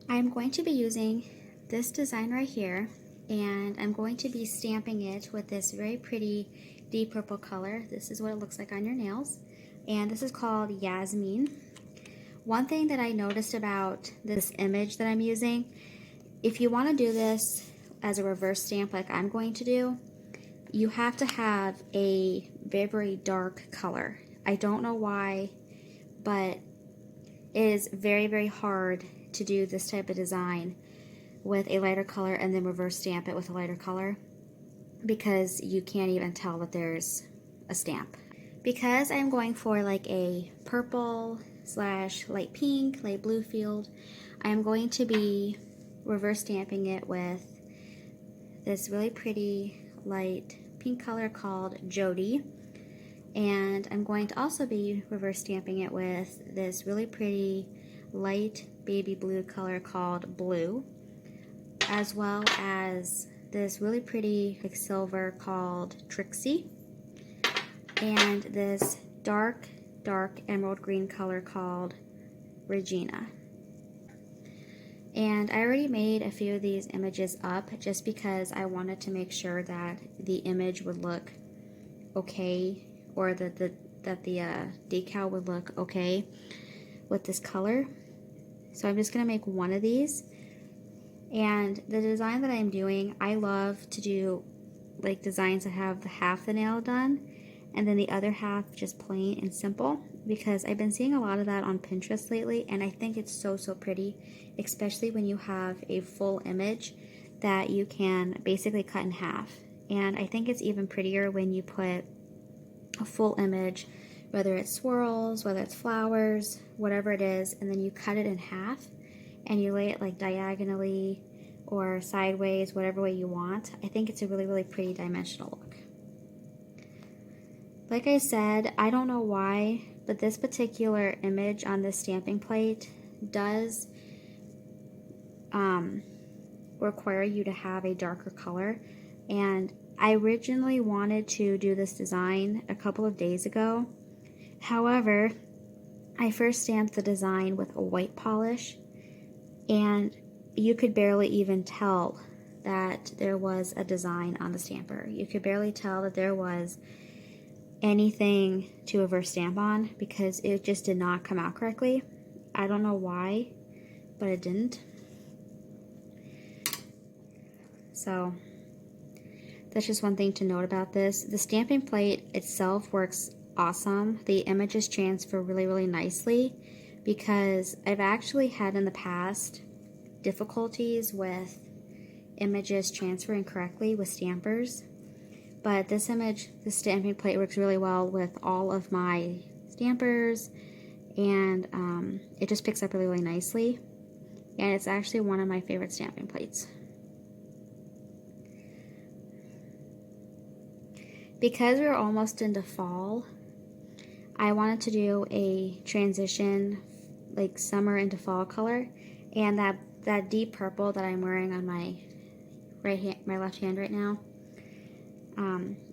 I'm going to be using this design right here, and I'm going to be stamping it with this very pretty deep purple color. This is what it looks like on your nails, and this is called Yasmin. One thing that I noticed about this image that I'm using, if you want to do this as a reverse stamp like I'm going to do, you have to have a very, very dark color. I don't know why, but it is very, very hard to do this type of design with a lighter color and then reverse stamp it with a lighter color, because you can't even tell that there's a stamp. Because I'm going for like a purple slash light pink, light blue field, I'm going to be reverse stamping it with this really pretty light pink color called Jody. And I'm going to also be reverse stamping it with this really pretty light baby blue color called Blue, as well as this really pretty like silver called Trixie, and this dark emerald green color called Regina. And I already made a few of these images up just because I wanted to make sure that the image would look okay, or that the decal would look okay with this color. So I'm just going to make one of these. And the design that I'm doing, I love to do like designs that have half the nail done and then the other half just plain and simple, because I've been seeing a lot of that on Pinterest lately, and I think it's so pretty, especially when you have a full image that you can basically cut in half. And I think it's even prettier when you put a full image, whether it's swirls, whether it's flowers, whatever it is, and then you cut it in half and you lay it like diagonally or sideways, whatever way you want. I think it's a really pretty dimensional look. Like I said, I don't know why, but this particular image on this stamping plate does require you to have a darker color. And I originally wanted to do this design a couple of days ago. However, I first stamped the design with a white polish, and you could barely even tell that there was a design on the stamper. You could barely tell that there was anything to reverse stamp on, because it just did not come out correctly. I don't know why, but it didn't. So that's just one thing to note about this. The stamping plate itself works awesome. The images transfer really nicely, because I've actually had in the past difficulties with images transferring correctly with stampers. But this image, the stamping plate works really well with all of my stampers, and it just picks up really nicely. And it's actually one of my favorite stamping plates. Because we're almost into fall, I wanted to do a transition like summer into fall color, and that deep purple that I'm wearing on my left hand right now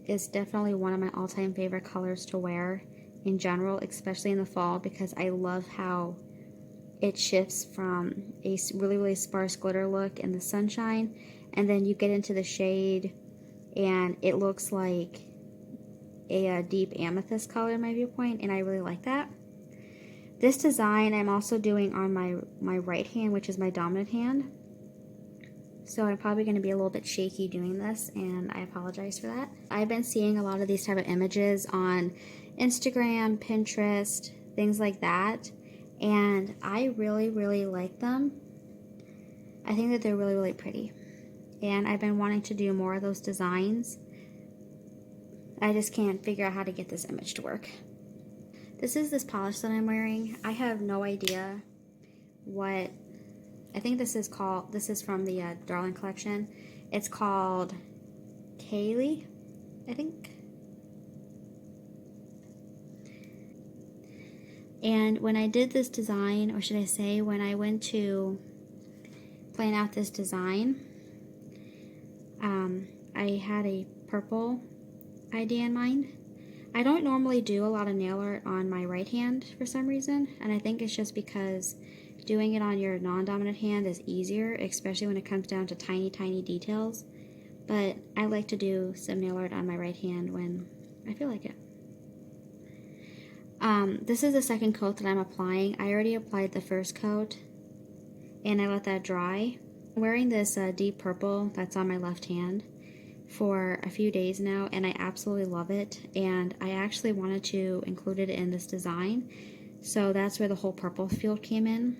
is definitely one of my all-time favorite colors to wear in general, especially in the fall, because I love how it shifts from a really sparse glitter look in the sunshine, and then you get into the shade and it looks like a deep amethyst color in my viewpoint, and I really like that. This design I'm also doing on my right hand, which is my dominant hand. So I'm probably going to be a little bit shaky doing this, and I apologize for that. I've been seeing a lot of these type of images on Instagram, Pinterest, things like that, and I really like them. I think that they're really pretty, and I've been wanting to do more of those designs. I just can't figure out how to get this image to work. This is this polish that I'm wearing. I have no idea what, I think this is from the Darling collection. It's called Kaylee, I think. And when I did this design, or should I say when I went to plan out this design, I had a purple idea in mind. I don't normally do a lot of nail art on my right hand for some reason, and I think it's just because doing it on your non-dominant hand is easier, especially when it comes down to tiny, tiny details. But I like to do some nail art on my right hand when I feel like it. This is the second coat that I'm applying. I already applied the first coat and I let that dry. I'm wearing this deep purple that's on my left hand for a few days now, and I absolutely love it, and I actually wanted to include it in this design, so that's where the whole purple field came in.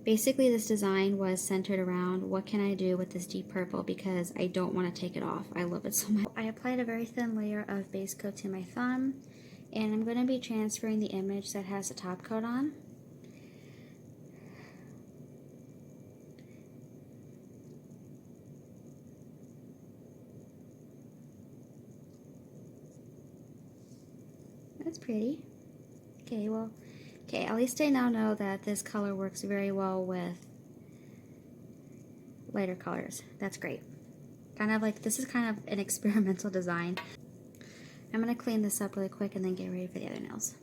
Basically, this design was centered around what can I do with this deep purple because I don't want to take it off. I love it so much. I applied a very thin layer of base coat to my thumb, and I'm going to be transferring the image that has the top coat on. That's pretty. Okay, at least I now know that this color works very well with lighter colors. That's great. Kind of like, this is kind of an experimental design. I'm going to clean this up really quick and then get ready for the other nails.